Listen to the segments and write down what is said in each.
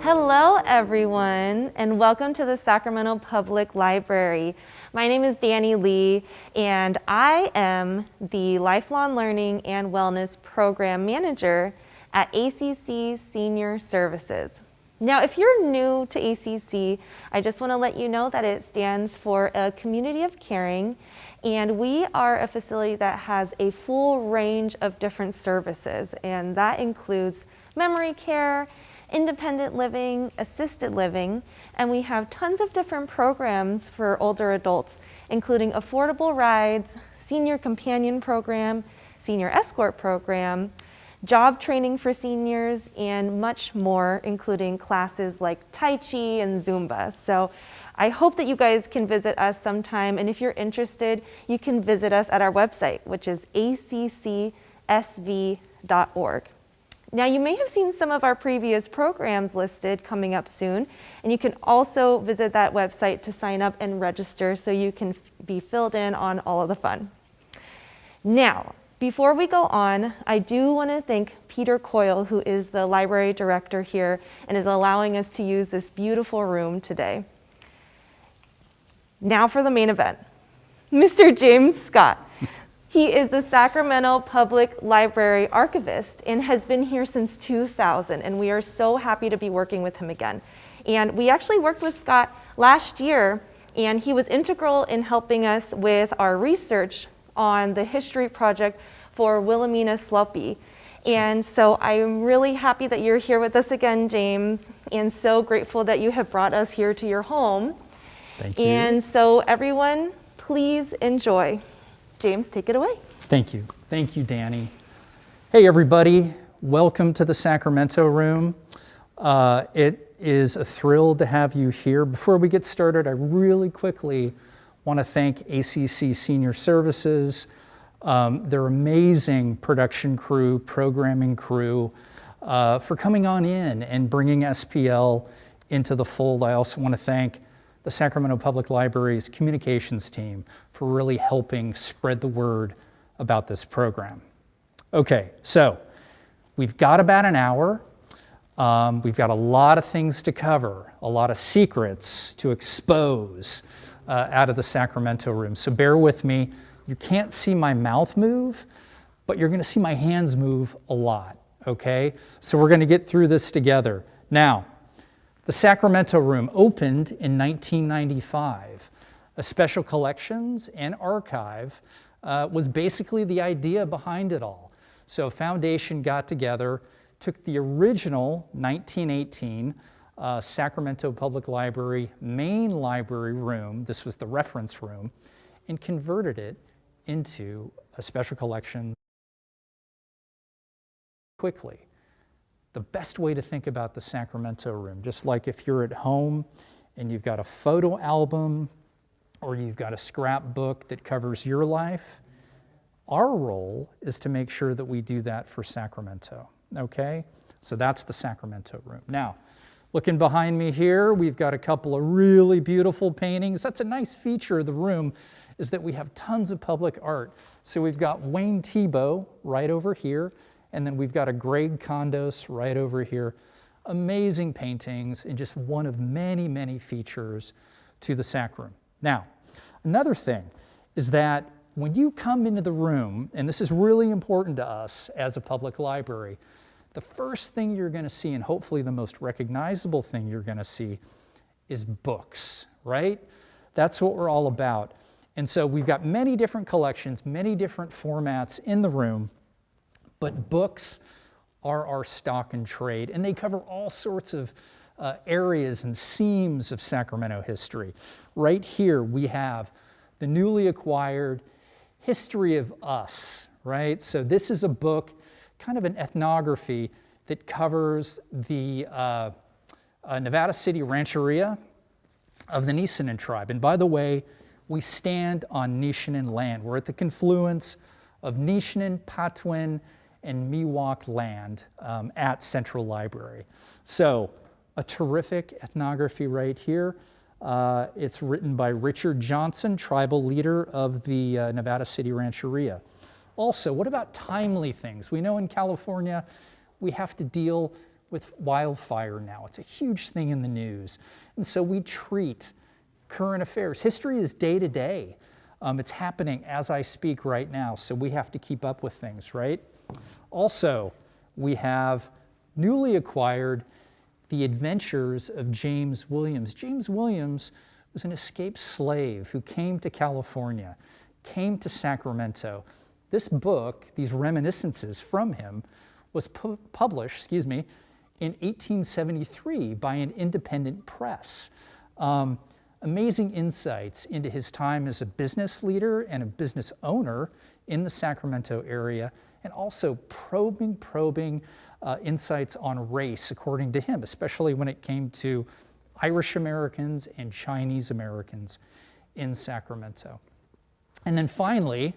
Hello everyone, and welcome to the Sacramento Public Library. My name is Danny Lee, and I am the Lifelong Learning and Wellness Program Manager at ACC Senior Services. Now, if you're new to ACC, I just want to let you know that it stands for a community of caring, and we are a facility that has a full range of different services, and that includes memory care, independent living, assisted living, and we have tons of different programs for older adults, including affordable rides, senior companion program, senior escort program, job training for seniors, and much more, including classes like Tai Chi and Zumba. So I hope that you guys can visit us sometime, and if you're interested, you can visit us at our website, which is accsv.org. Now, you may have seen some of our previous programs listed coming up soon, and you can also visit that website to sign up and register so you can be filled in on all of the fun. Now, before we go on, I do want to thank Peter Coyle, who is the library director here and is allowing us to use this beautiful room today. Now for the main event, Mr. James Scott. He is the Sacramento Public Library archivist and has been here since 2000, and we are so happy to be working with him again. And we actually worked with Scott last year, and he was integral in helping us with our research on the history project for Wilhelmina Sloppy. And so I'm really happy that you're here with us again, James, and so grateful that you have brought us here to your home. Thank you. And so everyone, please enjoy. James, take it away. Thank you. Thank you, Danny. Hey, everybody. Welcome to the Sacramento Room. It is a thrill to have you here. Before we get started, I really quickly want to thank ACC Senior Services, their amazing production crew, programming crew, for coming on in and bringing SPL into the fold. I also want to thank the Sacramento Public Library's communications team for really helping spread the word about this program. Okay, so we've got about an hour. We've got a lot of things to cover, a lot of secrets to expose out of the Sacramento Room. So bear with me. You can't see my mouth move, but you're gonna see my hands move a lot, okay? So we're gonna get through this together. Now, the Sacramento Room opened in 1995. A special collections and archive was basically the idea behind it all. So a foundation got together, took the original 1918 Sacramento Public Library main library room, this was the reference room, and converted it into a special collection quickly. The best way to think about the Sacramento Room, just like if you're at home and you've got a photo album or you've got a scrapbook that covers your life, our role is to make sure that we do that for Sacramento, okay? So that's the Sacramento Room. Now, looking behind me here, we've got a couple of really beautiful paintings. That's a nice feature of the room, is that we have tons of public art. So we've got Wayne Thiebaud right over here, and then we've got a Greg Condos right over here. Amazing paintings and just one of many, many features to the Sac Room. Now, another thing is that when you come into the room, and this is really important to us as a public library, the first thing you're gonna see, and hopefully the most recognizable thing you're gonna see, is books, right? That's what we're all about. And so we've got many different collections, many different formats in the room, but books are our stock and trade, and they cover all sorts of areas and seams of Sacramento history. Right here we have the newly acquired History of Us, right? So this is a book, kind of an ethnography that covers the Nevada City Rancheria of the Nisenan tribe. And by the way, we stand on Nisenan land. We're at the confluence of Nisenan, Patwin, and Miwok land at Central Library. So a terrific ethnography right here. It's written by Richard Johnson, tribal leader of the Nevada City Rancheria. Also, what about timely things? We know in California we have to deal with wildfire now. It's a huge thing in the news. And so we treat current affairs. History is day to day. It's happening as I speak right now, so we have to keep up with things, right? Also, we have newly acquired The Adventures of James Williams. James Williams was an escaped slave who came to California, came to Sacramento. This book, these reminiscences from him, was published, in 1873 by an independent press. Amazing insights into his time as a business leader and a business owner in the Sacramento area, and also probing insights on race, according to him, especially when it came to Irish Americans and Chinese Americans in Sacramento. And then finally,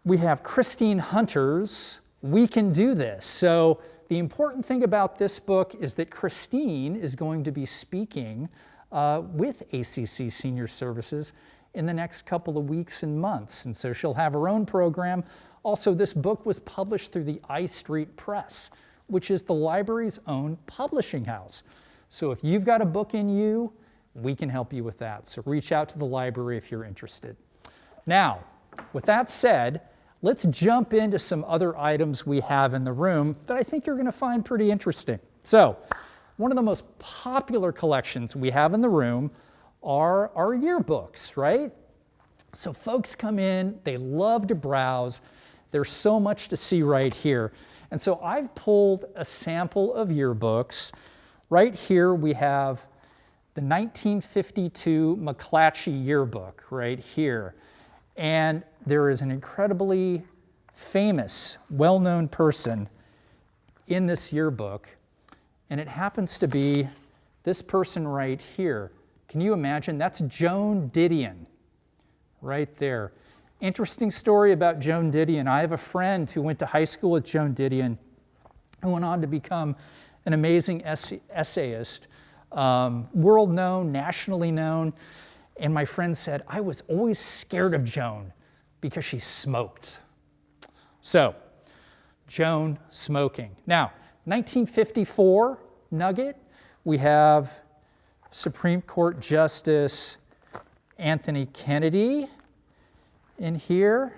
we have Christine Hunter's We Can Do This. So the important thing about this book is that Christine is going to be speaking with ACC Senior Services in the next couple of weeks and months. And so she'll have her own program. Also, this book was published through the I Street Press, which is the library's own publishing house. So if you've got a book in you, we can help you with that. So reach out to the library if you're interested. Now, with that said, let's jump into some other items we have in the room that I think you're going to find pretty interesting. So, one of the most popular collections we have in the room are our yearbooks, right? So folks come in, they love to browse. There's so much to see right here. And so I've pulled a sample of yearbooks. Right here we have the 1952 McClatchy yearbook right here. And there is an incredibly famous, well-known person in this yearbook, and it happens to be this person right here. Can you imagine? That's Joan Didion, right there. Interesting story about Joan Didion. I have a friend who went to high school with Joan Didion, who went on to become an amazing essayist, world-known, nationally known. And my friend said, I was always scared of Joan because she smoked. So, Joan smoking. Now, 1954 nugget, we have Supreme Court Justice Anthony Kennedy in here.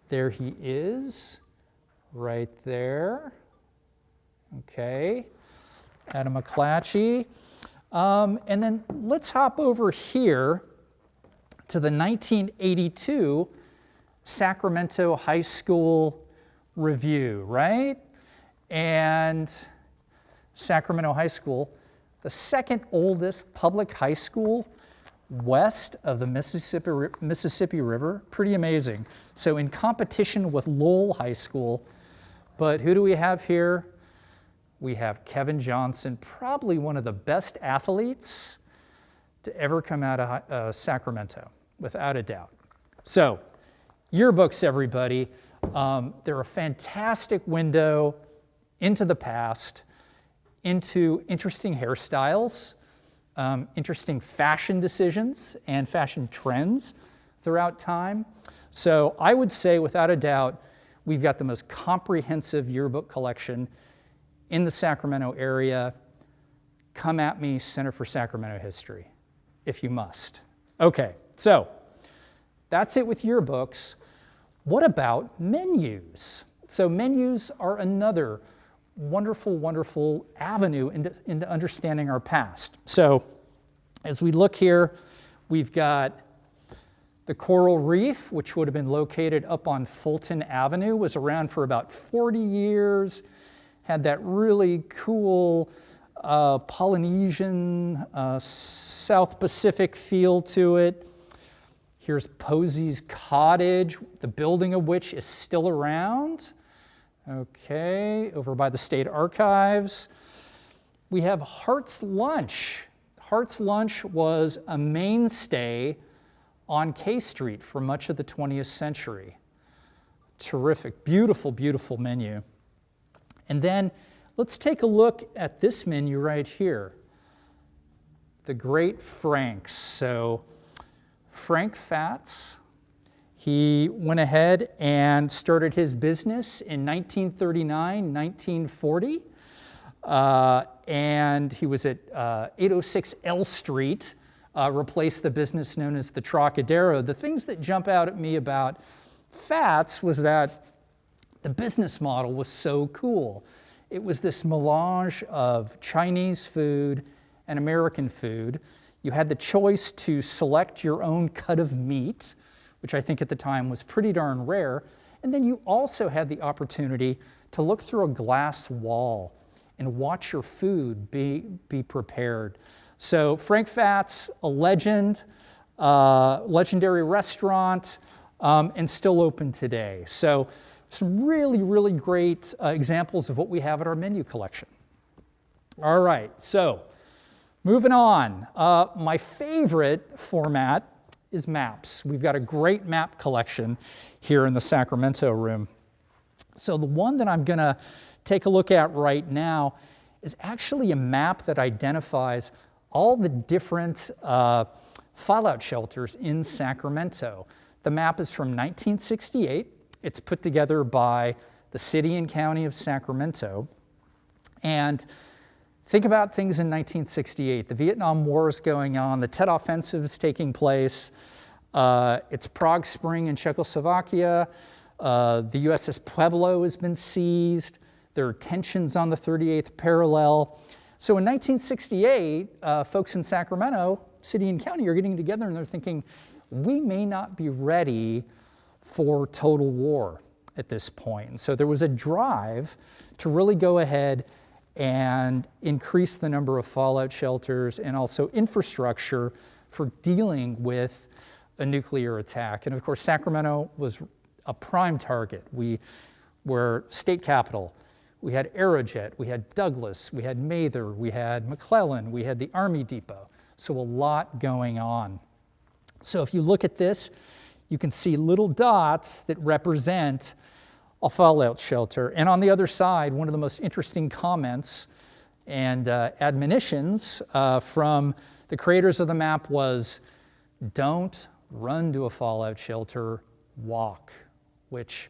There he is, right there. Okay, Adam McClatchy. And then let's hop over here to the 1982 Sacramento High School Review, right? And Sacramento High School, the second oldest public high school west of the Mississippi River. Pretty amazing. So in competition with Lowell High School, but who do we have here? We have Kevin Johnson, probably one of the best athletes to ever come out of Sacramento, without a doubt. So, yearbooks, everybody. They're a fantastic window into the past, into interesting hairstyles, interesting fashion decisions and fashion trends throughout time. So I would say, without a doubt, we've got the most comprehensive yearbook collection in the Sacramento area. Come at me, Center for Sacramento History, if you must. Okay, so that's it with yearbooks. What about menus? So menus are another wonderful, wonderful avenue into understanding our past. So as we look here, we've got the Coral Reef, which would have been located up on Fulton Avenue, was around for about 40 years, had that really cool Polynesian, South Pacific feel to it. Here's Posey's Cottage, the building of which is still around. Okay, over by the State Archives. We have Hart's Lunch. Hart's Lunch was a mainstay on K Street for much of the 20th century. Terrific, beautiful, beautiful menu. And then let's take a look at this menu right here. The Great Frank's. So Frank Fats, He went ahead and started his business in 1939, 1940. And he was at 806 L Street, replaced the business known as the Trocadero. The things that jump out at me about Fats was that the business model was so cool. It was this melange of Chinese food and American food. You had the choice to select your own cut of meat, which I think at the time was pretty darn rare. And then you also had the opportunity to look through a glass wall and watch your food be prepared. So Frank Fats, a legend, legendary restaurant, and still open today. So some really, really great examples of what we have at our menu collection. All right, so moving on. My favorite format is maps. We've got a great map collection here in the Sacramento room. So the one that I'm gonna take a look at right now is actually a map that identifies all the different fallout shelters in Sacramento. The map is from 1968. It's put together by the city and county of Sacramento. And think about things in 1968. The Vietnam War is going on, the Tet Offensive is taking place, it's Prague Spring in Czechoslovakia, the USS Pueblo has been seized, there are tensions on the 38th parallel. So in 1968, folks in Sacramento, city and county, are getting together and they're thinking, we may not be ready for total war at this point. And so there was a drive to really go ahead and increase the number of fallout shelters and also infrastructure for dealing with a nuclear attack. And of course, Sacramento was a prime target. We were state capital. We had Aerojet, we had Douglas, we had Mather, we had McClellan, we had the Army Depot. So a lot going on. So if you look at this, you can see little dots that represent a fallout shelter. And on the other side, one of the most interesting comments and admonitions from the creators of the map was, don't run to a fallout shelter, walk, which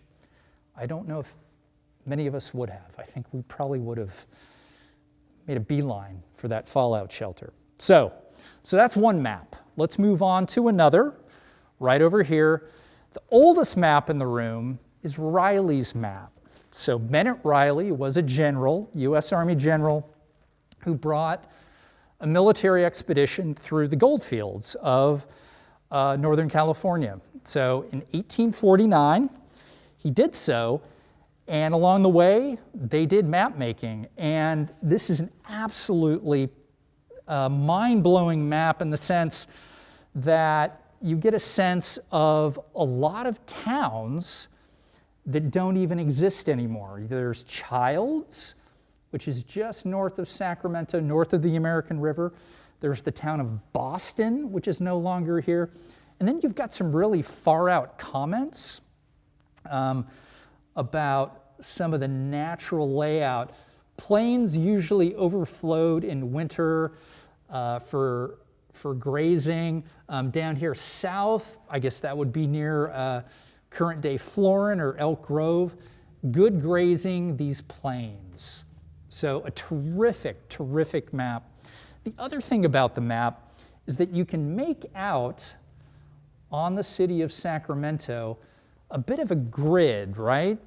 I don't know if many of us would have. I think we probably would have made a beeline for that fallout shelter. So that's one map. Let's move on to another, right over here. The oldest map in the room is Riley's map. So Bennett Riley was a general, U.S. Army general, who brought a military expedition through the gold fields of Northern California. So in 1849, he did so, and along the way, they did map making. And this is an absolutely mind-blowing map in the sense that you get a sense of a lot of towns that don't even exist anymore. There's Childs, which is just north of Sacramento, north of the American River. There's the town of Boston, which is no longer here. And then you've got some really far out comments about some of the natural layout. Plains usually overflowed in winter for grazing. Down here south, I guess that would be near current day Florin or Elk Grove. Good grazing, these plains. So a terrific, terrific map. The other thing about the map is that you can make out on the city of Sacramento a bit of a grid, right?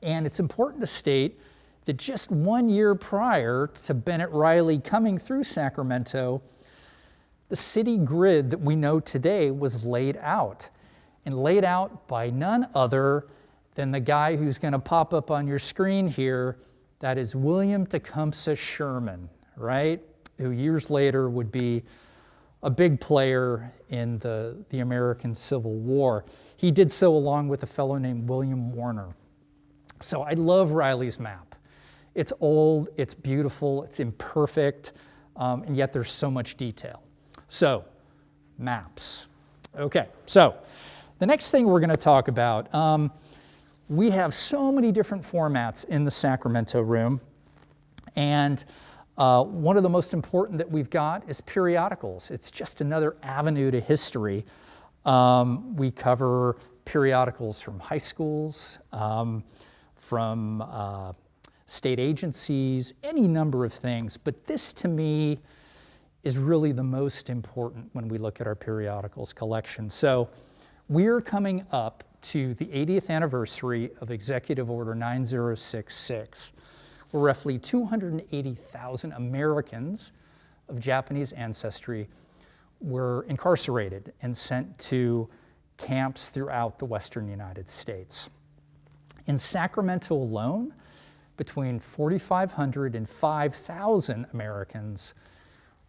And it's important to state that just 1 year prior to Bennett Riley coming through Sacramento, the city grid that we know today was laid out, and laid out by none other than the guy who's going to pop up on your screen here. That is William Tecumseh Sherman, right? Who years later would be a big player in the American Civil War. He did so along with a fellow named William Warner. So I love Riley's map. It's old, it's beautiful, it's imperfect, and yet there's so much detail. So, maps. Okay, so the next thing we're going to talk about, we have so many different formats in the Sacramento room, and one of the most important that we've got is periodicals. It's just another avenue to history. We cover periodicals from high schools, from state agencies, any number of things. But this, to me, is really the most important when we look at our periodicals collection. So we're coming up to the 80th anniversary of Executive Order 9066, where roughly 280,000 Americans of Japanese ancestry were incarcerated and sent to camps throughout the western United States. In Sacramento alone, between 4,500 and 5,000 Americans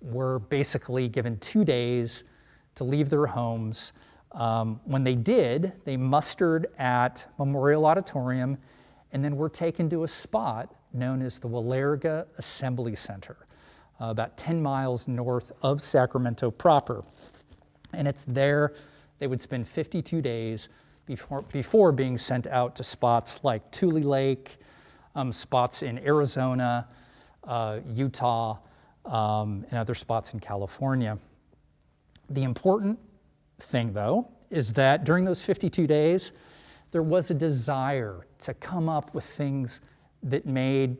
were basically given 2 days to leave their homes. When they did, they mustered at Memorial Auditorium and then were taken to a spot known as the Walerga Assembly Center, about 10 miles north of Sacramento proper. And it's there they would spend 52 days before being sent out to spots like Tule Lake, spots in Arizona, Utah, and other spots in California. The important thing, though, is that during those 52 days, there was a desire to come up with things that made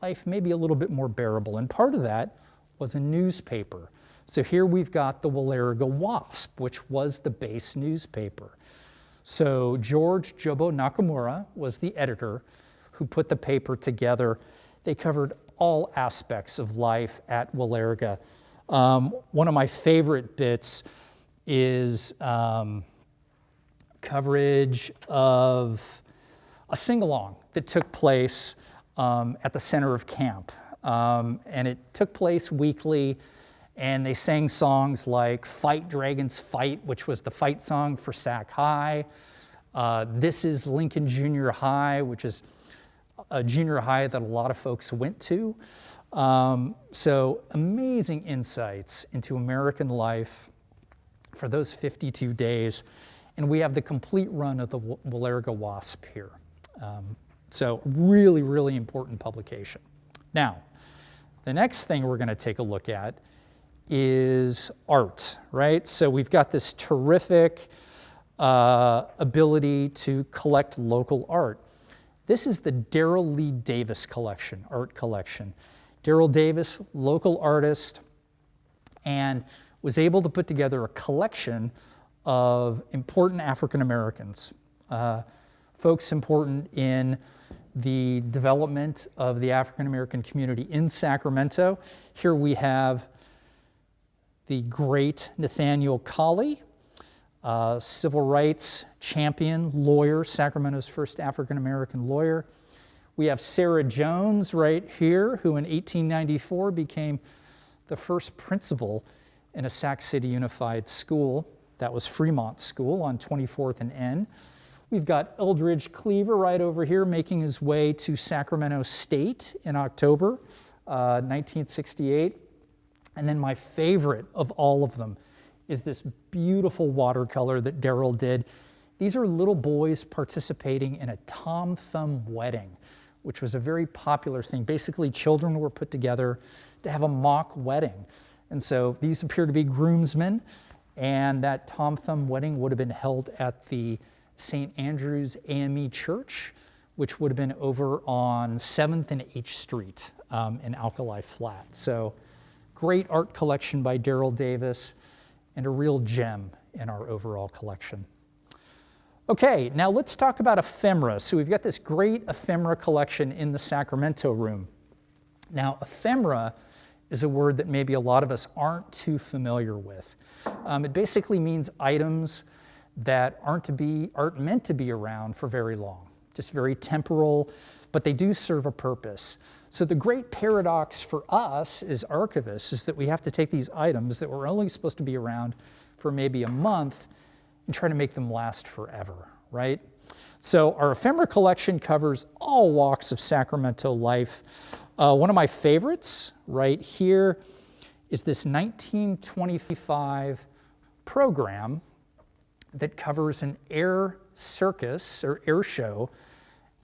life maybe a little bit more bearable. And part of that was a newspaper. So here we've got the Walerga Wasp, which was the base newspaper. So George Jobo Nakamura was the editor who put the paper together. They covered all aspects of life at Walerga. One of my favorite bits is coverage of a sing-along that took place at the center of camp. And it took place weekly, and they sang songs like Fight Dragons Fight, which was the fight song for Sac High. This is Lincoln Junior High, which is a junior high that a lot of folks went to. So amazing insights into American life for those 52 days. And we have the complete run of the Walerga Wasp here. So really, really important publication. Now, the next thing we're going to take a look at is art, right? So we've got this terrific ability to collect local art. This is the Darrell Lee Davis collection, art collection. Darrell Davis, local artist, and was able to put together a collection of important African Americans, folks important in the development of the African American community in Sacramento. Here we have the great Nathaniel Colley, civil rights champion, lawyer, Sacramento's first African American lawyer. We have Sarah Jones right here, who in 1894 became the first principal in a Sac City Unified School. That was Fremont School on 24th and N. We've got Eldridge Cleaver right over here making his way to Sacramento State in October 1968. And then my favorite of all of them is this beautiful watercolor that Darrell did. These are little boys participating in a Tom Thumb wedding, which was a very popular thing. Basically, children were put together to have a mock wedding. And so these appear to be groomsmen, and that Tom Thumb wedding would have been held at the St. Andrew's AME Church, which would have been over on 7th and H Street in Alkali Flat. So great art collection by Darrell Davis, and a real gem in our overall collection. Okay, now let's talk about ephemera. So we've got this great ephemera collection in the Sacramento room. Now, ephemera is a word that maybe a lot of us aren't too familiar with. It basically means items that aren't meant to be around for very long, just very temporal, but they do serve a purpose. So the great paradox for us as archivists is that we have to take these items that were only supposed to be around for maybe a month and try to make them last forever, right? So our ephemera collection covers all walks of Sacramento life. One of my favorites right here is this 1925 program that covers an air circus or air show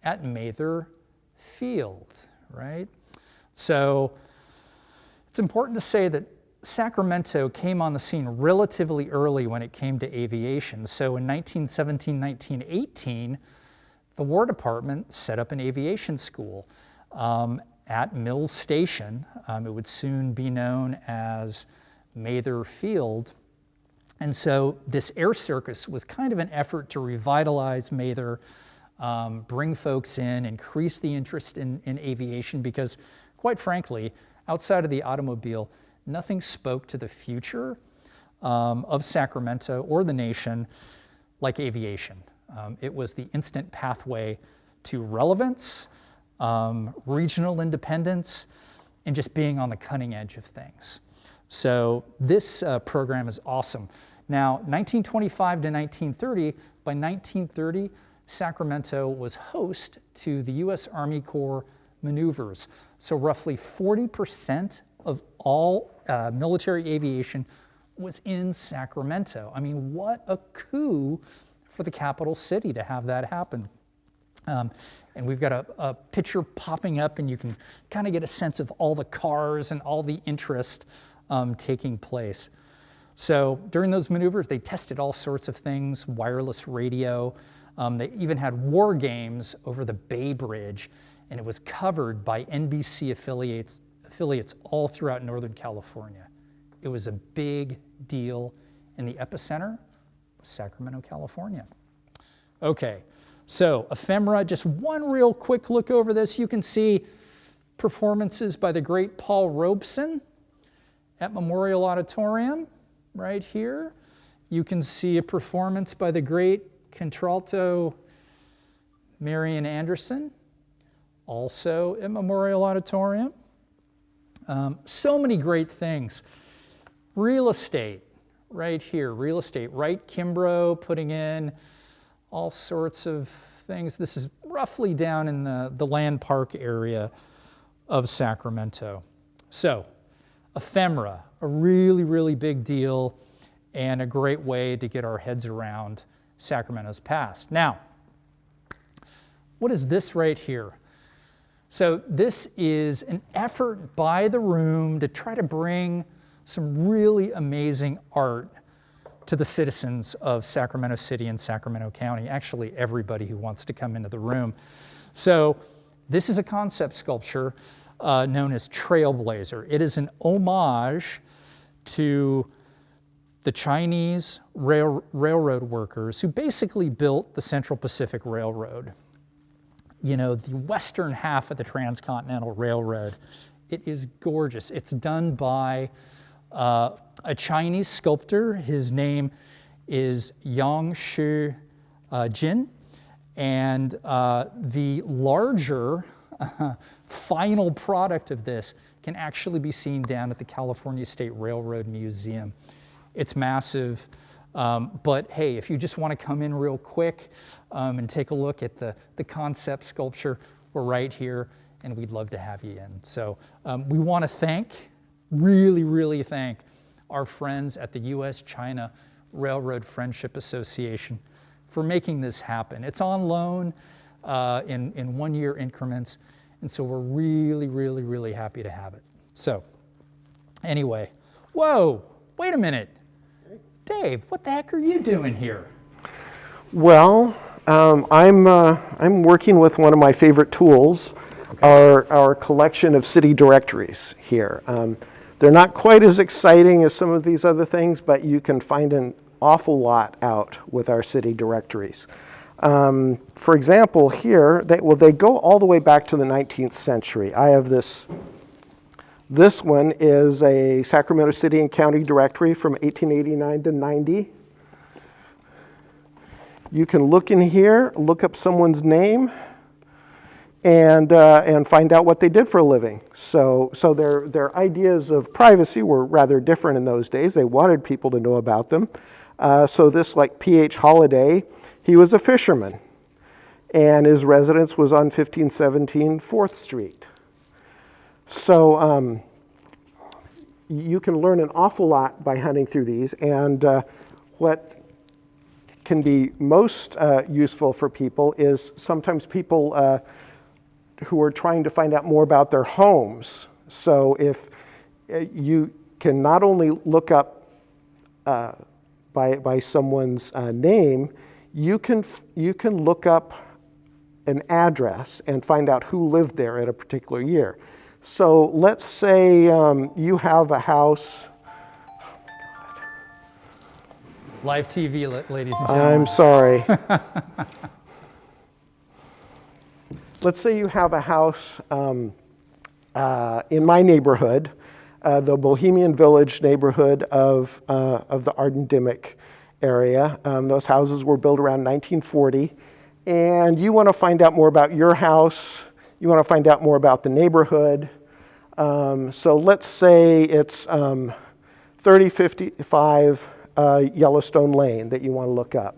at Mather Field, right? So it's important to say that Sacramento came on the scene relatively early when it came to aviation. So in 1917, 1918, the War Department set up an aviation school at Mills Station. It would soon be known as Mather Field. And so this air circus was kind of an effort to revitalize Mather, bring folks in, increase the interest in aviation, because quite frankly, outside of the automobile, nothing spoke to the future of Sacramento or the nation like aviation. It was the instant pathway to relevance, regional independence, and just being on the cutting edge of things. So this program is awesome. Now, 1925 to 1930, by 1930, Sacramento was host to the U.S. Army Corps maneuvers. So roughly 40% of all military aviation was in Sacramento. I mean, what a coup for the capital city to have that happen. And we've got a picture popping up, and you can kind of get a sense of all the cars and all the interest taking place. So during those maneuvers, they tested all sorts of things, wireless radio. They even had war games over the Bay Bridge, and it was covered by NBC affiliates all throughout Northern California. It was a big deal, and the epicenter was Sacramento, California. Okay, so Ephemera, just one real quick look over this. You can see performances by the great Paul Robeson at Memorial Auditorium right here. You can see a performance by the great contralto Marian Anderson, also at Memorial Auditorium. So many great things. Real estate, right here, real estate. Wright Kimbrough putting in all sorts of things. This is roughly down in the Land Park area of Sacramento. So, Ephemera, a really, really big deal and a great way to get our heads around Sacramento's past. Now, what is this right here? So this is an effort by the Room to try to bring some really amazing art to the citizens of Sacramento City and Sacramento County, actually everybody who wants to come into the Room. So this is a concept sculpture known as Trailblazer. It is an homage to the Chinese railroad workers who basically built the Central Pacific Railroad. You know, the western half of the Transcontinental Railroad. It is gorgeous. It's done by a Chinese sculptor. His name is Yang Shi Jin. And the larger final product of this can actually be seen down at the California State Railroad Museum. It's massive, but hey, if you just want to come in real quick and take a look at the concept sculpture, we're right here, and we'd love to have you in. So we want to really thank our friends at the U.S.-China Railroad Friendship Association for making this happen. It's on loan in one-year increments, and so we're really happy to have it. So anyway, whoa, wait a minute. Dave, what the heck are you doing here? Well, I'm working with one of my favorite tools, okay. Our collection of city directories here. They're not quite as exciting as some of these other things, but you can find an awful lot out with our city directories. For example, here, they go all the way back to the 19th century. I have this. This one is a Sacramento City and County directory from 1889 to 90. You can look in here, look up someone's name, and find out what they did for a living. So their ideas of privacy were rather different in those days. They wanted people to know about them. So this, like P.H. Holliday, he was a fisherman, and his residence was on 1517 4th Street. So you can learn an awful lot by hunting through these, and what can be most useful for people is sometimes people who are trying to find out more about their homes. So if you can not only look up by someone's name, you can look up an address and find out who lived there at a particular year. So let's say you have a house. Live TV, ladies and gentlemen. I'm sorry. Let's say you have a house in my neighborhood, the Bohemian Village neighborhood of the Arden-Dimick area. Those houses were built around 1940. And you want to find out more about your house. You want to find out more about the neighborhood. So let's say it's 3055 Yellowstone Lane that you want to look up.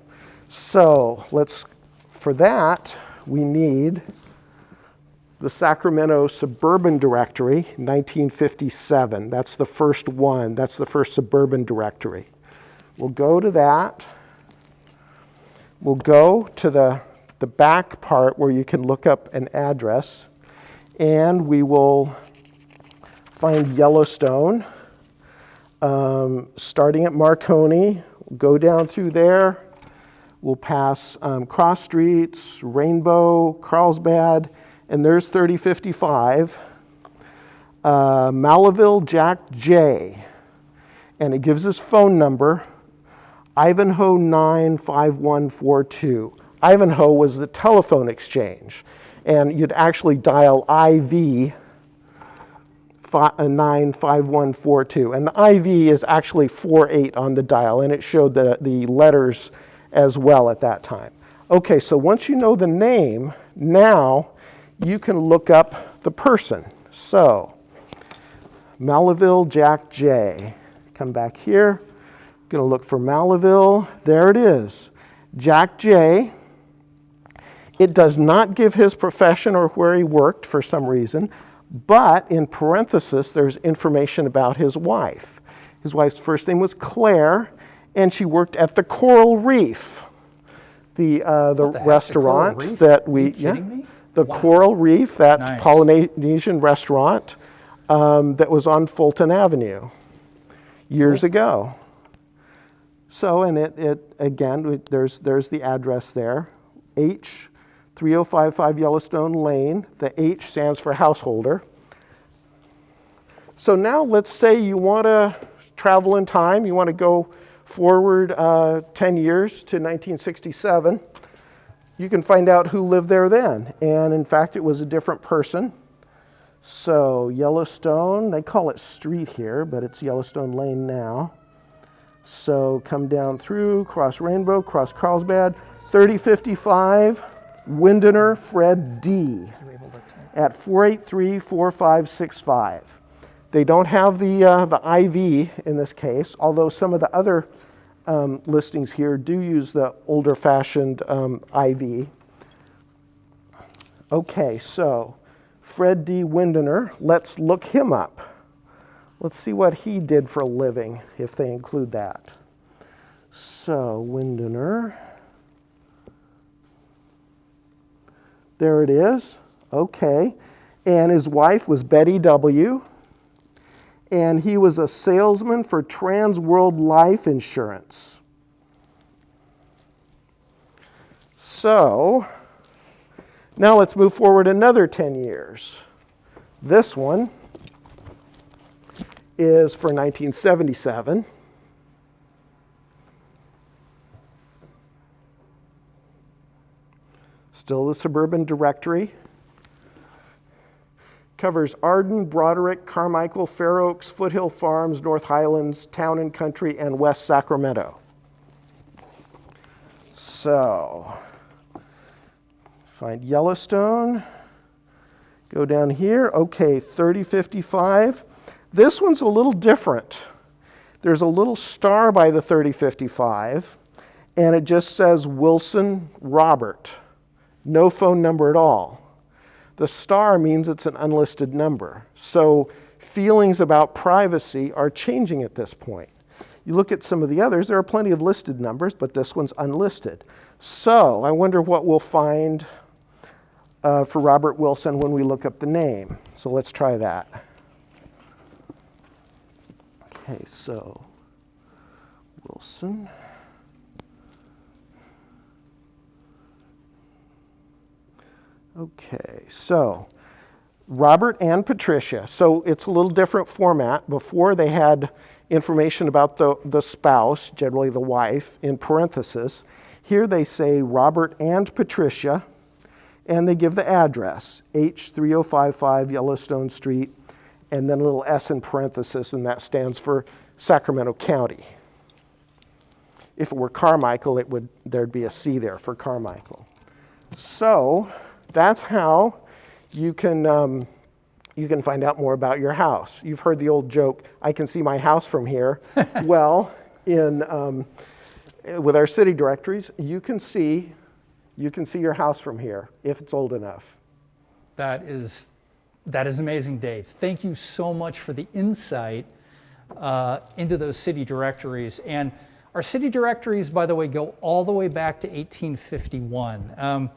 So for that, we need the Sacramento Suburban Directory, 1957. That's the first one. That's the first suburban directory. We'll go to that. We'll go to the back part where you can look up an address, and we will find Yellowstone, starting at Marconi. We'll go down through there. We'll pass cross streets, Rainbow, Carlsbad, and there's 3055. Malaville Jack J, and it gives his phone number, Ivanhoe 95142. Ivanhoe was the telephone exchange, and you'd actually dial IV 95142, and the IV is actually 48 on the dial, and it showed the letters as well at that time. Okay, so once you know the name, now you can look up the person. So, Malaville Jack J. Come back here. Going to look for Malaville. There it is. Jack J. It does not give his profession or where he worked for some reason, but in parenthesis, there's information about his wife. His wife's first name was Claire, and she worked at the Coral Reef, the restaurant the Coral Reef? that we, Are you kidding me? the Wow. Coral Reef, that Nice. Polynesian restaurant that was on Fulton Avenue years ago. So, and it again, there's the address there, H 3055 Yellowstone Lane. The H stands for householder. So now let's say you want to travel in time, you want to go forward 10 years to 1967. You can find out who lived there then. And in fact, it was a different person. So Yellowstone, they call it street here, but it's Yellowstone Lane now. So come down through, cross Rainbow, cross Carlsbad, 3055, Windener Fred D. at 483-4565. They don't have the IV in this case, although some of the other listings here do use the older fashioned IV. Okay, so Fred D. Windener, let's look him up. Let's see what he did for a living, if they include that. So, Windener. There it is. Okay. And his wife was Betty W. And he was a salesman for Trans World Life Insurance. So, now let's move forward another 10 years. This one is for 1977. Still the suburban directory. Covers Arden, Broderick, Carmichael, Fair Oaks, Foothill Farms, North Highlands, Town and Country, and West Sacramento. So, find Yellowstone. Go down here. Okay, 3055. This one's a little different. There's a little star by the 3055, and it just says Wilson Robert. No phone number at all. The star means it's an unlisted number. So feelings about privacy are changing at this point. You look at some of the others, there are plenty of listed numbers, but this one's unlisted. So I wonder what we'll find for Robert Wilson when we look up the name. So let's try that. Okay, so Wilson. Okay, so Robert and Patricia. So it's a little different format. Before they had information about the spouse, generally the wife, in parentheses. Here they say Robert and Patricia, and they give the address, H3055 Yellowstone Street, and then a little S in parentheses, and that stands for Sacramento County. If it were Carmichael, there'd be a C there for Carmichael. So that's how you can find out more about your house. You've heard the old joke, I can see my house from here. Well, with our city directories, you can see your house from here if it's old enough. That is amazing, Dave. Thank you so much for the insight into those city directories. And our city directories, by the way, go all the way back to 1851.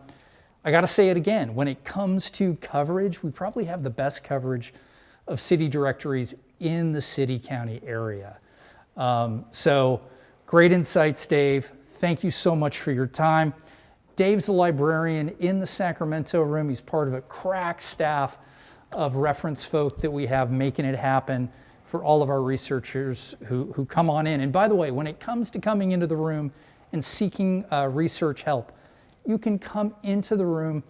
I got to say it again, when it comes to coverage, we probably have the best coverage of city directories in the city-county area. So great insights, Dave. Thank you so much for your time. Dave's a librarian in the Sacramento room. He's part of a crack staff of reference folk that we have making it happen for all of our researchers who come on in. And by the way, when it comes to coming into the room and seeking research help, you can come into the room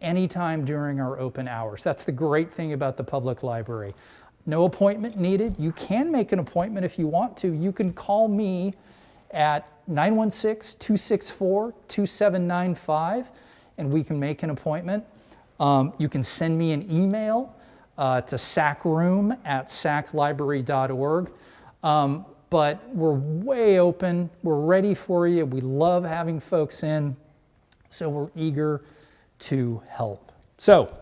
anytime during our open hours. That's the great thing about the public library. No appointment needed. You can make an appointment if you want to. You can call me at 916-264-2795, and we can make an appointment. You can send me an email to sacroom@saclibrary.org. But we're way open. We're ready for you. We love having folks in. So we're eager to help. So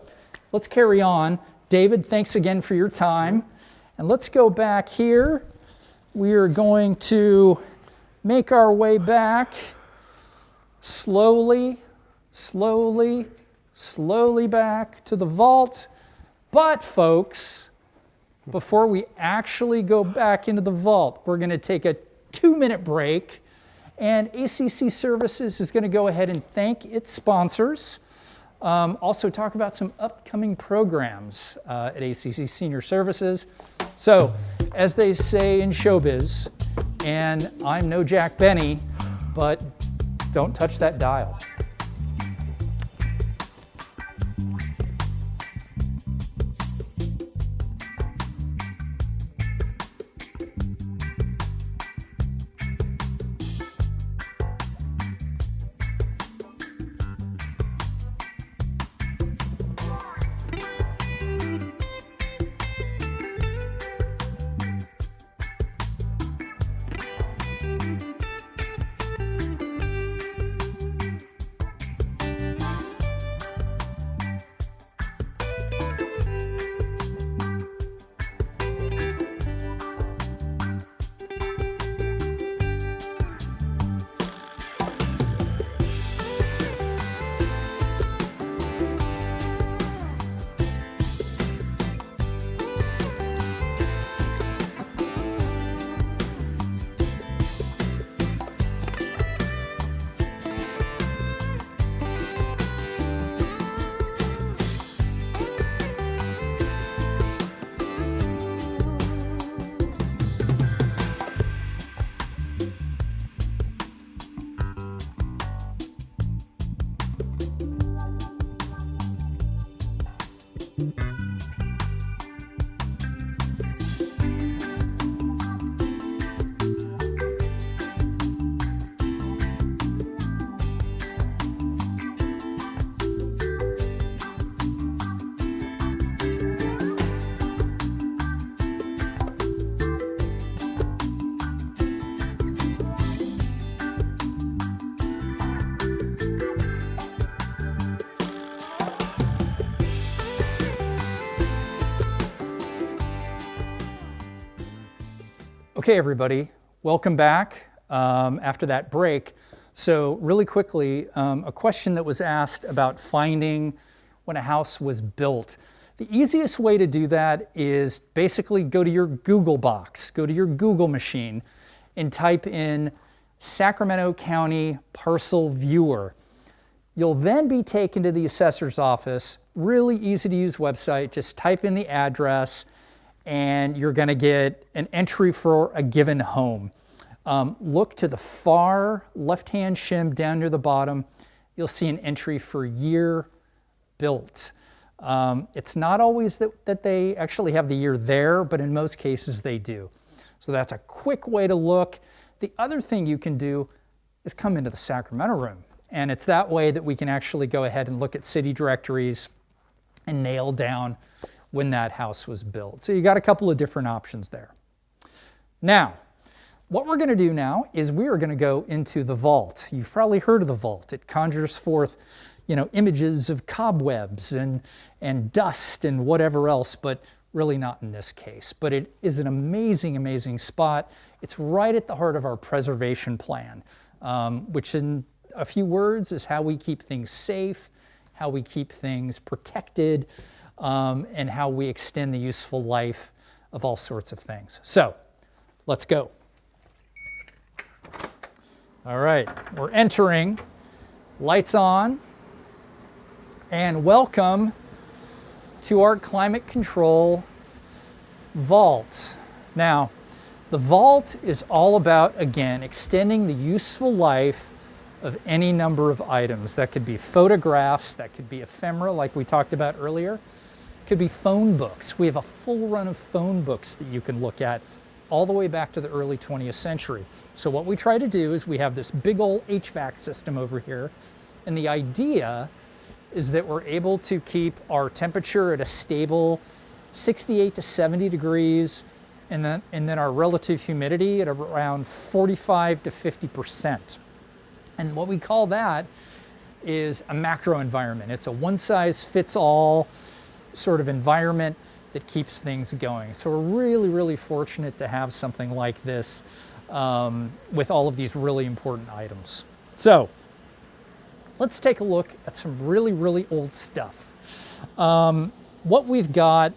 let's carry on. David, thanks again for your time. And let's go back here. We are going to make our way back slowly back to the vault. But folks, before we actually go back into the vault, we're going to take a 2-minute break. And ACC Services is going to go ahead and thank its sponsors. Also talk about some upcoming programs at ACC Senior Services. So, as they say in showbiz, and I'm no Jack Benny, but don't touch that dial. Okay, everybody, welcome back after that break. So really quickly, a question that was asked about finding when a house was built. The easiest way to do that is basically go to your Google box, go to your Google machine, and type in Sacramento County Parcel Viewer. You'll then be taken to the assessor's office. Really easy to use website. Just type in the address and you're going to get an entry for a given home. Look to the far left-hand shim down near the bottom. You'll see an entry for year built. It's not always that they actually have the year there, but in most cases they do. So that's a quick way to look. The other thing you can do is come into the Sacramento room. And it's that way that we can actually go ahead and look at city directories and nail down when that house was built. So you got a couple of different options there. Now, what we're going to do now is we are going to go into the vault. You've probably heard of the vault. It conjures forth, images of cobwebs and dust and whatever else, but really not in this case. But it is an amazing, amazing spot. It's right at the heart of our preservation plan, which in a few words is how we keep things safe, how we keep things protected, and how we extend the useful life of all sorts of things. So let's go. All right, we're entering, lights on, and welcome to our climate control vault. Now, the vault is all about, again, extending the useful life of any number of items. That could be photographs, that could be ephemera like we talked about earlier, it could be phone books. We have a full run of phone books that you can look at all the way back to the early 20th century. So what we try to do is we have this big old HVAC system over here, and the idea is that we're able to keep our temperature at a stable 68 to 70 degrees, and then our relative humidity at around 45 to 50%. And what we call that is a macro environment. It's a one-size-fits-all sort of environment that keeps things going. So we're really, really fortunate to have something like this with all of these really important items. So let's take a look at some really, really old stuff. What we've got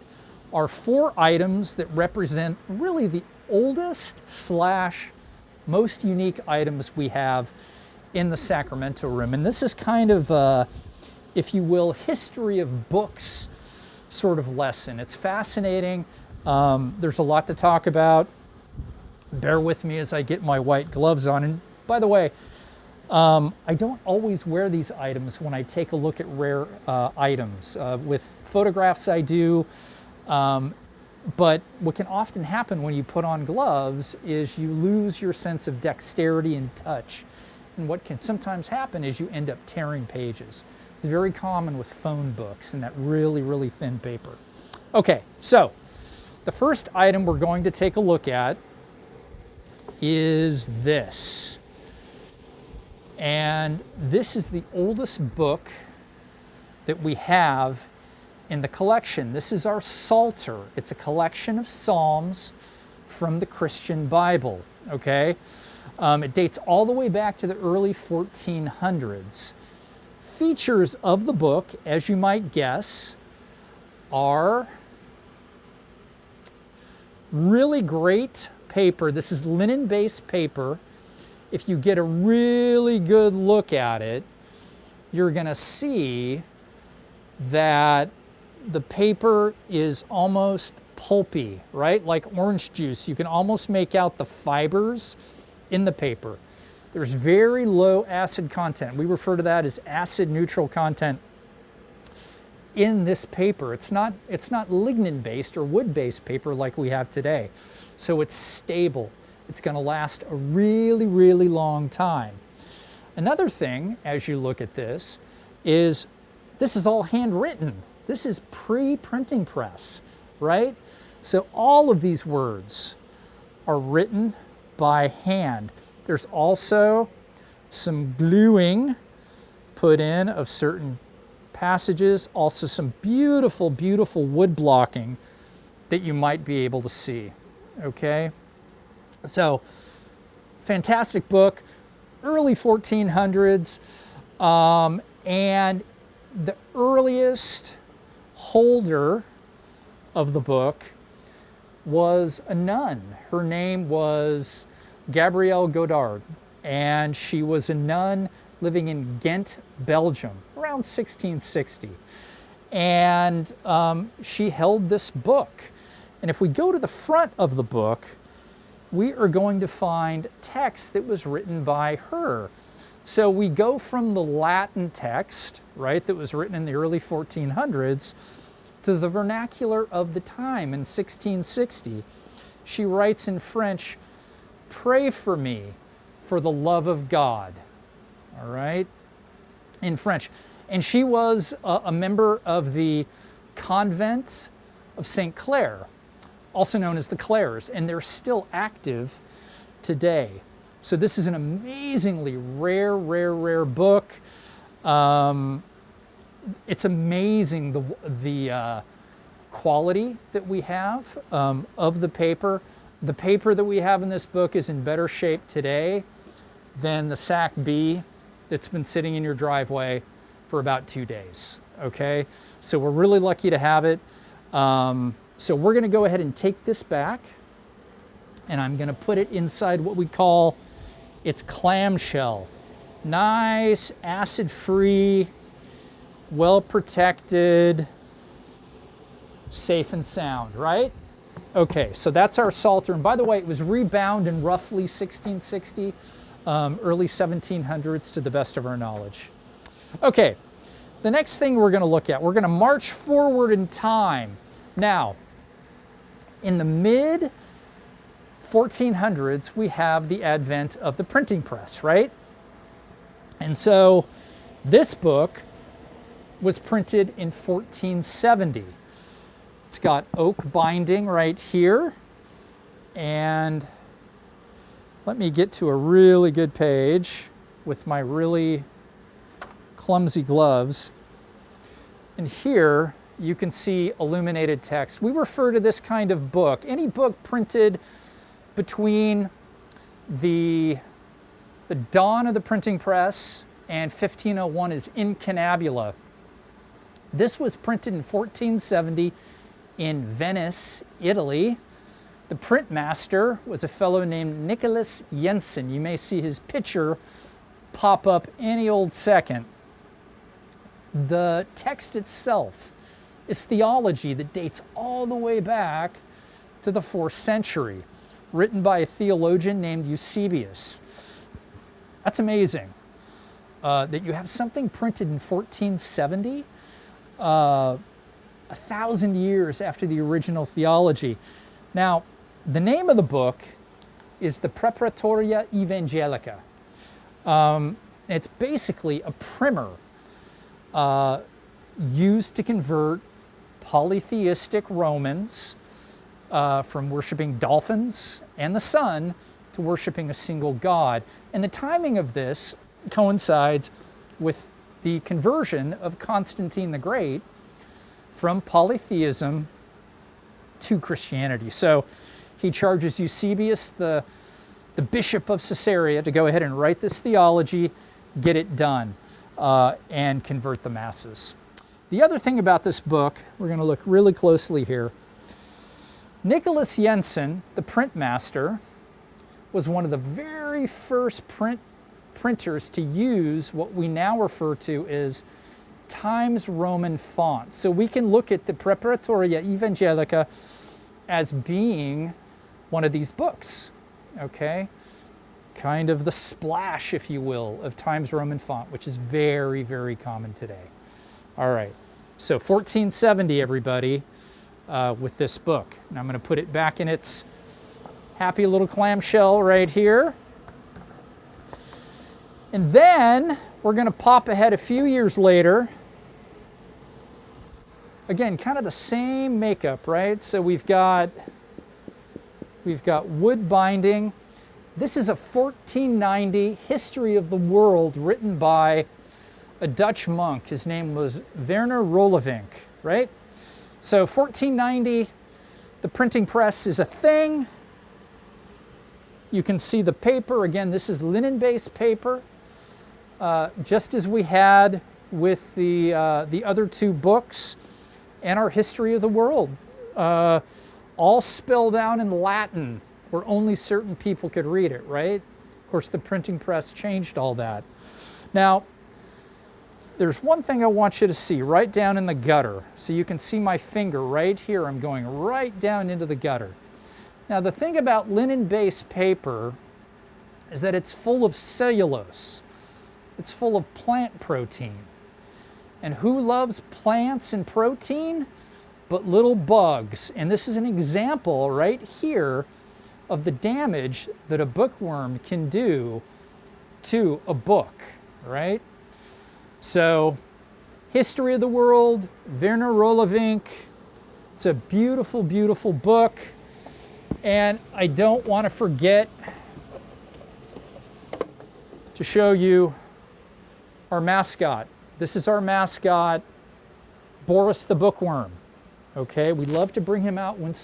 are 4 items that represent really the oldest / most unique items we have in the Sacramento room. And this is kind of, if you will, history of books sort of lesson. It's fascinating. There's a lot to talk about. Bear with me as I get my white gloves on. And by the way, I don't always wear these items when I take a look at rare items. With photographs I do, but what can often happen when you put on gloves is you lose your sense of dexterity and touch. And what can sometimes happen is you end up tearing pages. It's very common with phone books and that really, really thin paper. Okay, so the first item we're going to take a look at is this. And this is the oldest book that we have in the collection. This is our Psalter. It's a collection of Psalms from the Christian Bible, okay? It dates all the way back to the early 1400s. Features of the book, as you might guess, are really great paper. This is linen-based paper. If you get a really good look at it, you're going to see that the paper is almost pulpy, right? Like orange juice. You can almost make out the fibers in the paper. There's very low acid content. We refer to that as acid neutral content in this paper. It's not lignin-based or wood-based paper like we have today. So it's stable. It's going to last a really, really long time. Another thing, as you look at this is all handwritten. This is pre-printing press, right? So all of these words are written by hand. There's also some gluing put in of certain passages, also some beautiful, beautiful wood blocking that you might be able to see, okay? So, fantastic book, early 1400s, and the earliest holder of the book was a nun. Her name was Gabrielle Godard, and she was a nun living in Ghent, Belgium, around 1660. And she held this book. And if we go to the front of the book, we are going to find text that was written by her. So we go from the Latin text, right, that was written in the early 1400s, to the vernacular of the time in 1660. She writes in French, "Pray for me for the love of God." All right, in French. And she was a member of the convent of St. Clare, also known as the Clares, and they're still active today. So this is an amazingly rare book. It's amazing the quality that we have of the paper. The paper that we have in this book is in better shape today than the Sac B that's been sitting in your driveway for about 2 days, okay? So we're really lucky to have it. So we're gonna go ahead and take this back, and I'm gonna put it inside what we call its clamshell. Nice, acid-free, well-protected, safe and sound, right? Okay, so that's our Psalter. And by the way, it was rebound in roughly 1660, early 1700s to the best of our knowledge. Okay, the next thing we're going to look at, we're going to march forward in time. Now, in the mid 1400s, we have the advent of the printing press, right? And so this book was printed in 1470. It's got oak binding right here. And let me get to a really good page with my really clumsy gloves. And here you can see illuminated text. We refer to this kind of book, any book printed between the dawn of the printing press and 1501 is incunabula. This was printed in 1470 in Venice, Italy. The print master was a fellow named Nicholas Jensen. You may see his picture pop up any old second. The text itself is theology that dates all the way back to the 4th century, written by a theologian named Eusebius. That's amazing that you have something printed in 1470, 1,000 years after the original theology. Now, the name of the book is the Preparatoria Evangelica. It's basically a primer used to convert polytheistic Romans from worshiping dolphins and the sun to worshiping a single god. And the timing of this coincides with the conversion of Constantine the Great from polytheism to Christianity. So he charges Eusebius, the bishop of Caesarea, to go ahead and write this theology, get it done, and convert the masses. The other thing about this book, we're going to look really closely here. Nicholas Jensen, the print master, was one of the very first printers to use what we now refer to as Times Roman font. So we can look at the Preparatoria Evangelica as being one of these books, okay? Kind of the splash, if you will, of Times Roman font, which is very, very common today. All right, so 1470, everybody, with this book. And I'm going to put it back in its happy little clamshell right here. And then we're going to pop ahead a few years later. Again, kind of the same makeup, right? So we've got wood binding. This is a 1490 history of the world written by a Dutch monk. His name was Werner Rolevink, right? So 1490, the printing press is a thing. You can see the paper. Again, this is linen-based paper, just as we had with the other two books. and our history of the world, all spelled out in Latin where only certain people could read it, right? Of course, the printing press changed all that. Now, there's one thing I want you to see right down in the gutter. So you can see my finger right here. I'm going right down into the gutter. Now, the thing about linen-based paper is that it's full of cellulose. It's full of plant protein. And who loves plants and protein? But little bugs. And this is an example right here of the damage that a bookworm can do to a book, right? So, History of the World, Werner Roelevink. It's a beautiful, beautiful book. And I don't want to forget to show you our mascot. This is our mascot, Boris the Bookworm. Okay, we love to bring him out when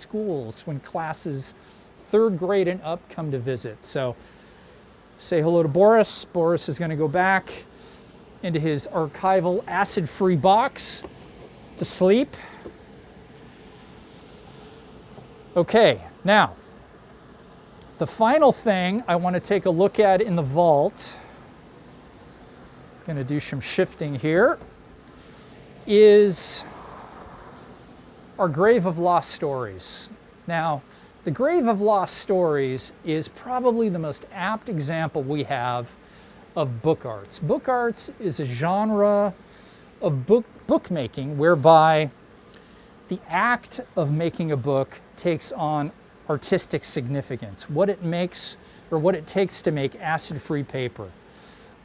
classes, 3rd grade and up, come to visit. So say hello to Boris. Boris is going to go back into his archival acid-free box to sleep. Okay, now, the final thing I want to take a look at in the vault, going to do some shifting here, is our Grave of Lost Stories. Now, the Grave of Lost Stories is probably the most apt example we have of book arts. Book arts is a genre of bookmaking whereby the act of making a book takes on artistic significance. What it makes, or what it takes to make acid-free paper,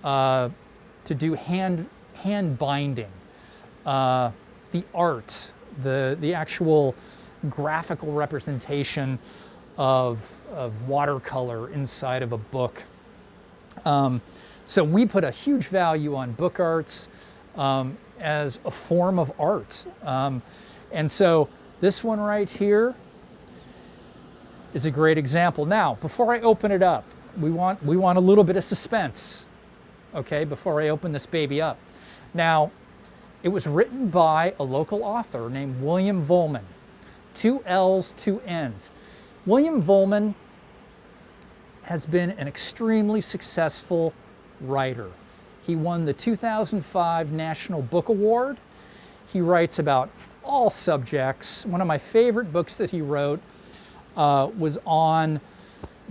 to do hand binding, the art, the actual graphical representation of watercolor inside of a book. So we put a huge value on book arts as a form of art. And so this one right here is a great example. Now, before I open it up, we want a little bit of suspense, okay, before I open this baby up. Now, it was written by a local author named William Vollmann. 2 L's, 2 N's. William Vollmann has been an extremely successful writer. He won the 2005 National Book Award. He writes about all subjects. One of my favorite books that he wrote was on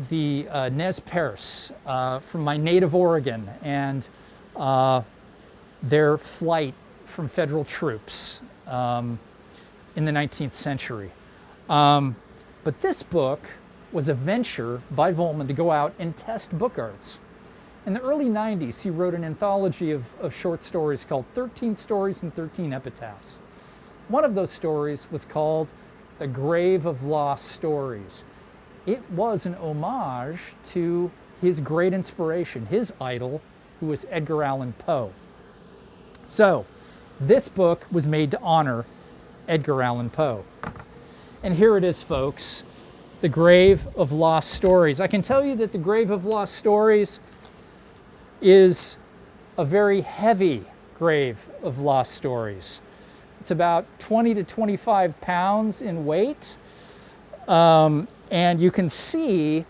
the Nez Perce from my native Oregon and their flight from federal troops in the 19th century. But this book was a venture by Vollmann to go out and test book arts. In the early 90s, he wrote an anthology of short stories called 13 Stories and 13 Epitaphs. One of those stories was called The Grave of Lost Stories. It was an homage to his great inspiration, his idol, who was Edgar Allan Poe. So, this book was made to honor Edgar Allan Poe. And here it is, folks, The Grave of Lost Stories. I can tell you that The Grave of Lost Stories is a very heavy grave of lost stories. It's about 20 to 25 pounds in weight. And you can see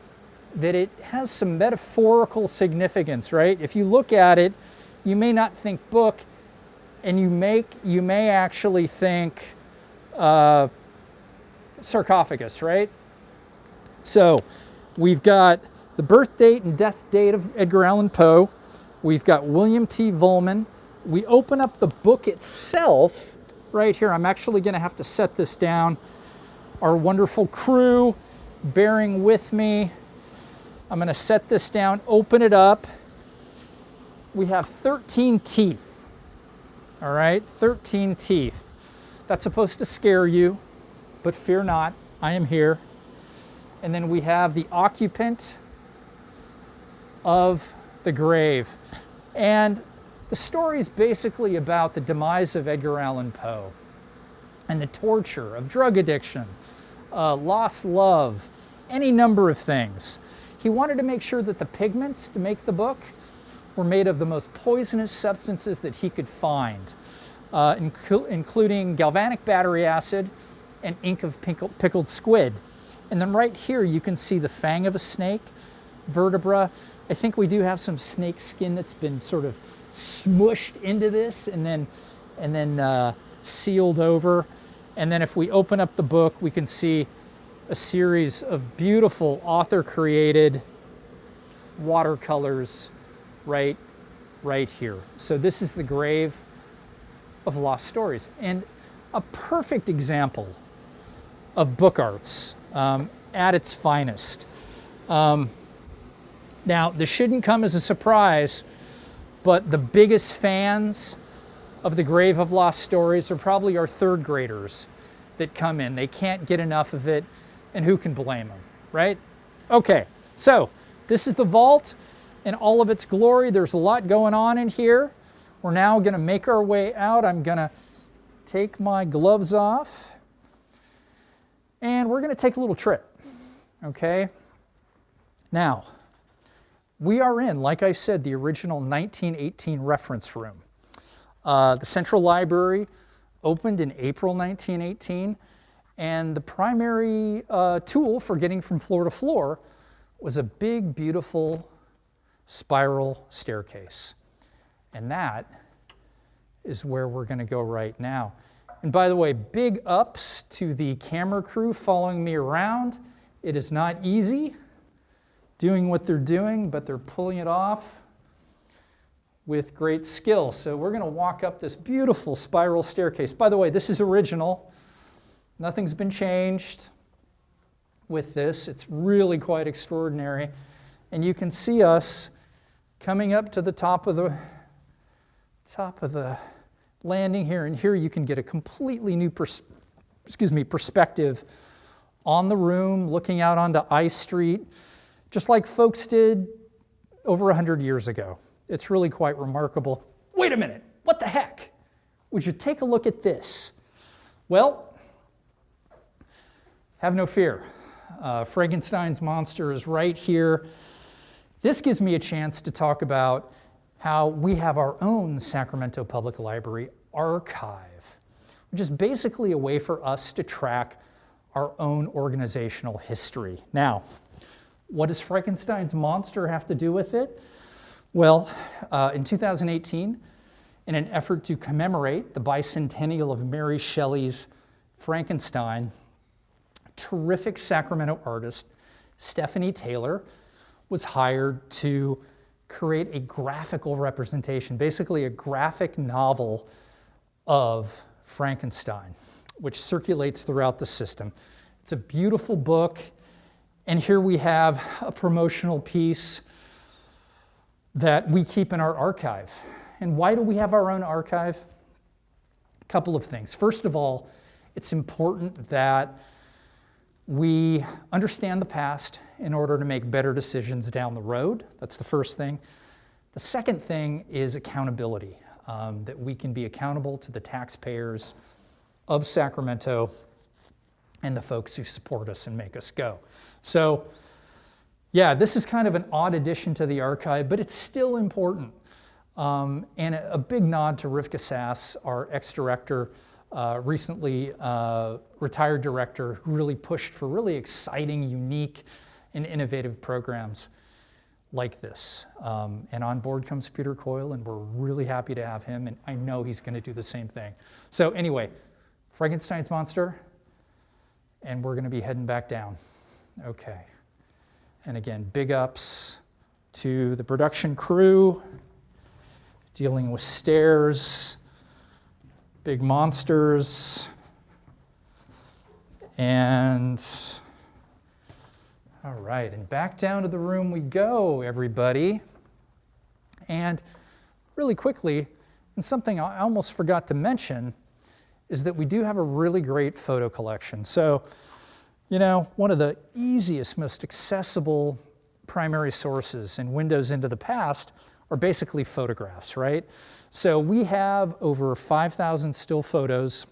that it has some metaphorical significance, right? If you look at it, you may not think book, and you may actually think sarcophagus, right? So we've got the birth date and death date of Edgar Allan Poe. We've got William T. Vollmann. We open up the book itself right here. I'm actually going to have to set this down. Our wonderful crew bearing with me. I'm going to set this down, open it up. We have 13 teeth. All right, 13 teeth. That's supposed to scare you, but fear not, I am here. And then we have the occupant of the grave. And the story is basically about the demise of Edgar Allan Poe and the torture of drug addiction, lost love, any number of things. He wanted to make sure that the pigments to make the book were made of the most poisonous substances that he could find. including galvanic battery acid and ink of pickled squid. And then right here you can see the fang of a snake, vertebra. I think we do have some snake skin that's been sort of smushed into this and then sealed over. And then if we open up the book, we can see a series of beautiful author-created watercolors right here. So this is the grave of lost stories, and a perfect example of book arts at its finest. Now, this shouldn't come as a surprise, but the biggest fans of the grave of lost stories are probably our third graders that come in. They can't get enough of it, and who can blame them, right? Okay, so this is the vault in all of its glory. There's a lot going on in here. We're now going to make our way out. I'm going to take my gloves off, and we're going to take a little trip, okay? Now, we are in, like I said, the original 1918 reference room. The Central Library opened in April 1918, and the primary tool for getting from floor to floor was a big, beautiful spiral staircase. And that is where we're going to go right now. And by the way, big ups to the camera crew following me around. It is not easy doing what they're doing, but they're pulling it off with great skill. So we're going to walk up this beautiful spiral staircase. By the way, this is original. Nothing's been changed with this. It's really quite extraordinary. And you can see us coming up to the top of the landing here. And here you can get a completely new perspective on the room, looking out onto I Street, just like folks did over 100 years ago. It's really quite remarkable. Wait a minute, what the heck? Would you take a look at this? Well, have no fear. Frankenstein's monster is right here. This gives me a chance to talk about how we have our own Sacramento Public Library archive, which is basically a way for us to track our own organizational history. Now, what does Frankenstein's monster have to do with it? Well, in 2018, in an effort to commemorate the bicentennial of Mary Shelley's Frankenstein, terrific Sacramento artist Stephanie Taylor was hired to create a graphical representation, basically a graphic novel of Frankenstein, which circulates throughout the system. It's a beautiful book, and here we have a promotional piece that we keep in our archive. And why do we have our own archive? A couple of things. First of all, it's important that we understand the past in order to make better decisions down the road. That's the first thing. The second thing is accountability, that we can be accountable to the taxpayers of Sacramento and the folks who support us and make us go. So, yeah, this is kind of an odd addition to the archive, but it's still important. And a big nod to Rivka Sass, our ex-director, recently retired director, who really pushed for really exciting, unique, and innovative programs like this. And on board comes Peter Coyle, and we're really happy to have him, and I know he's going to do the same thing. So anyway, Frankenstein's monster, and we're going to be heading back down. Okay. And again, big ups to the production crew, dealing with stairs, big monsters, and all right, and back down to the room we go, everybody. And really quickly, and something I almost forgot to mention, is that we do have a really great photo collection. So, you know, one of the easiest, most accessible primary sources and windows into the past are basically photographs, right? So we have over 5,000 still photos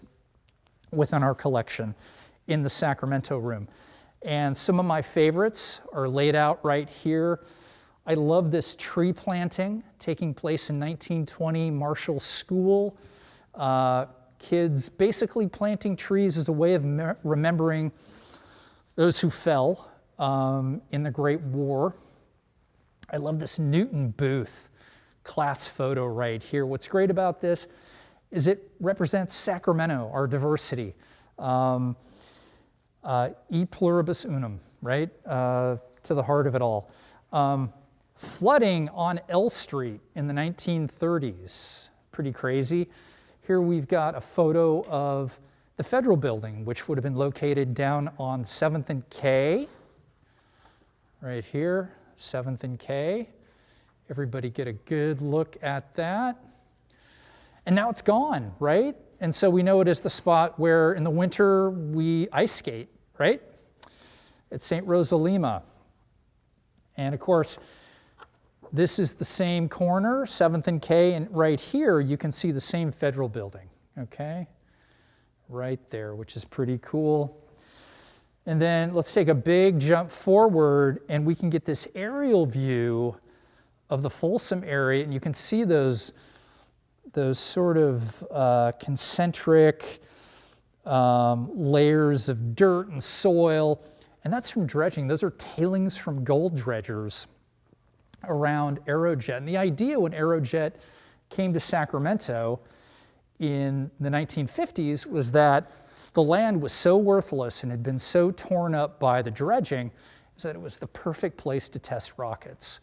within our collection in the Sacramento room. And some of my favorites are laid out right here. I love this tree planting taking place in 1920 Marshall School Kids basically planting trees as a way of remembering those who fell in the Great War. I love this Newton Booth class photo right here. What's great about this is it represents Sacramento, our diversity. E pluribus unum, right? To the heart of it all. Flooding on L Street in the 1930s, pretty crazy. Here we've got a photo of the Federal Building, which would have been located down on 7th and K. Right here, 7th and K. Everybody get a good look at that. And now it's gone, right? And so we know it as the spot where in the winter we ice skate, right? At St. Rosa Lima. And of course, this is the same corner, 7th and K, and right here you can see the same Federal Building, okay? Right there, which is pretty cool. And then let's take a big jump forward and we can get this aerial view of the Folsom area, and you can see those sort of concentric layers of dirt and soil, and that's from dredging. Those are tailings from gold dredgers around Aerojet. And the idea when Aerojet came to Sacramento in the 1950s was that the land was so worthless and had been so torn up by the dredging that it was the perfect place to test rockets.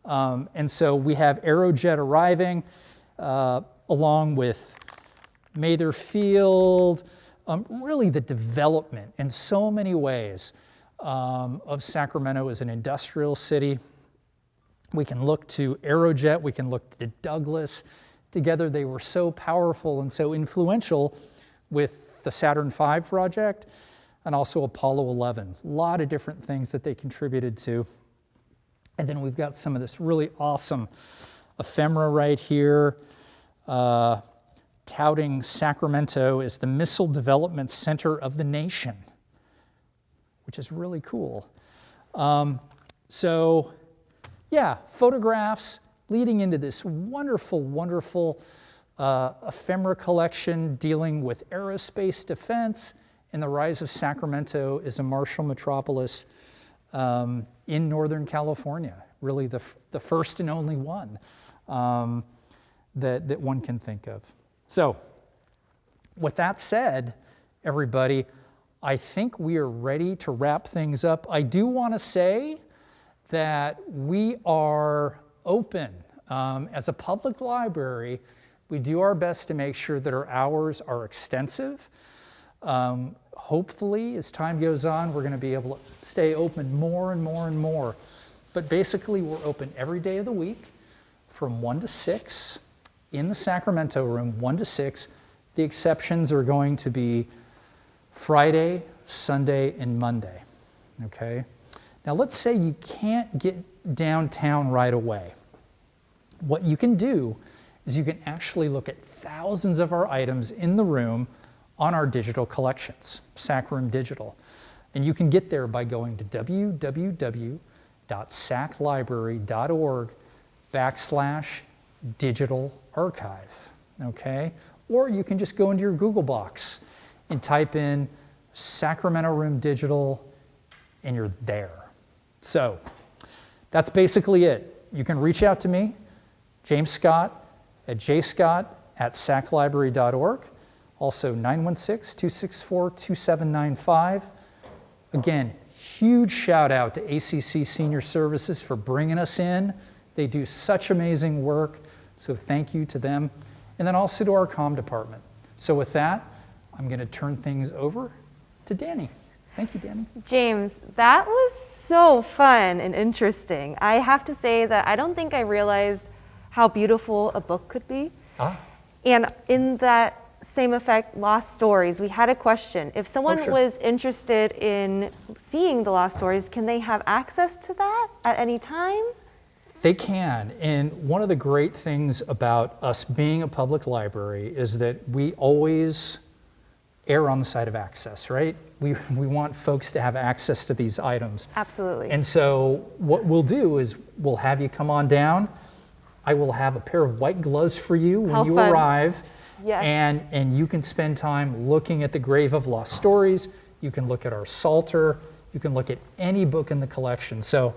And so we have Aerojet arriving along with Mather Field, really the development in so many ways of Sacramento as an industrial city. We can look to Aerojet, we can look to Douglas. Together they were so powerful and so influential with the Saturn V project and also Apollo 11. A lot of different things that they contributed to. And then we've got some of this really awesome ephemera right here, touting Sacramento as the Missile Development Center of the nation, which is really cool. So yeah, photographs leading into this wonderful, wonderful ephemera collection dealing with aerospace defense and the rise of Sacramento as a martial metropolis in Northern California, really the first and only one that one can think of. So with that said, everybody, I think we are ready to wrap things up. I do want to say that we are open. As a public library, we do our best to make sure that our hours are extensive. Hopefully, as time goes on, we're going to be able to stay open more and more and more. But basically, we're open every day of the week from 1 to 6 in the Sacramento room, 1 to 6. The exceptions are going to be Friday, Sunday, and Monday, okay? Now, let's say you can't get downtown right away. What you can do is you can actually look at thousands of our items in the room on our digital collections, Sacroom Digital. And you can get there by going to www.saclibrary.org/digital archive, okay? Or you can just go into your Google box and type in Sacramento Room Digital and you're there. So that's basically it. You can reach out to me, James Scott at jscott@saclibrary.org. Also 916-264-2795. Again, huge shout out to ACC Senior Services for bringing us in. They do such amazing work, so thank you to them. And then also to our comm department. So with that, I'm going to turn things over to Danny. Thank you, Danny. James, that was so fun and interesting. I have to say that I don't think I realized how beautiful a book could be. And in that same effect, Lost Stories, we had a question. If someone was interested in seeing the Lost Stories, can they have access to that at any time? They can, and one of the great things about us being a public library is that we always err on the side of access, right? We want folks to have access to these items. Absolutely. And so what we'll do is we'll have you come on down. I will have a pair of white gloves for you when you arrive, Yes. And you can spend time looking at the Grave of Lost Stories. You can look at our Psalter. You can look at any book in the collection. So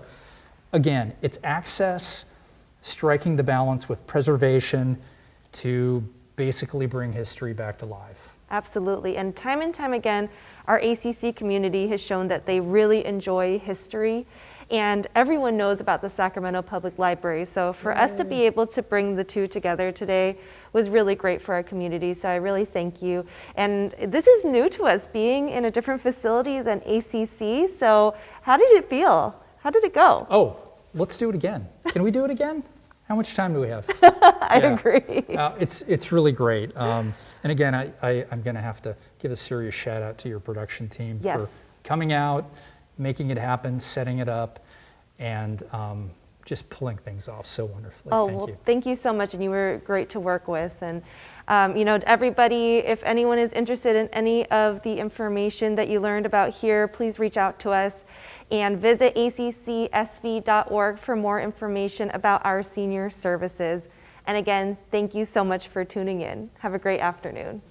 again, it's access, striking the balance with preservation to basically bring history back to life. Absolutely. And time again, our ACC community has shown that they really enjoy history, and everyone knows about the Sacramento Public Library. So for us to be able to bring the two together today was really great for our community. So I really thank you. And this is new to us, being in a different facility than ACC. So how did it feel? How did it go? Oh, let's do it again. Can we do it again? How much time do we have? I agree. It's really great. And again, I'm going to have to give a serious shout out to your production team for coming out, making it happen, setting it up, and just pulling things off so wonderfully. Oh, thank you so much, and you were great to work with. And everybody, if anyone is interested in any of the information that you learned about here, please reach out to us and visit accsv.org for more information about our senior services. And again, thank you so much for tuning in. Have a great afternoon.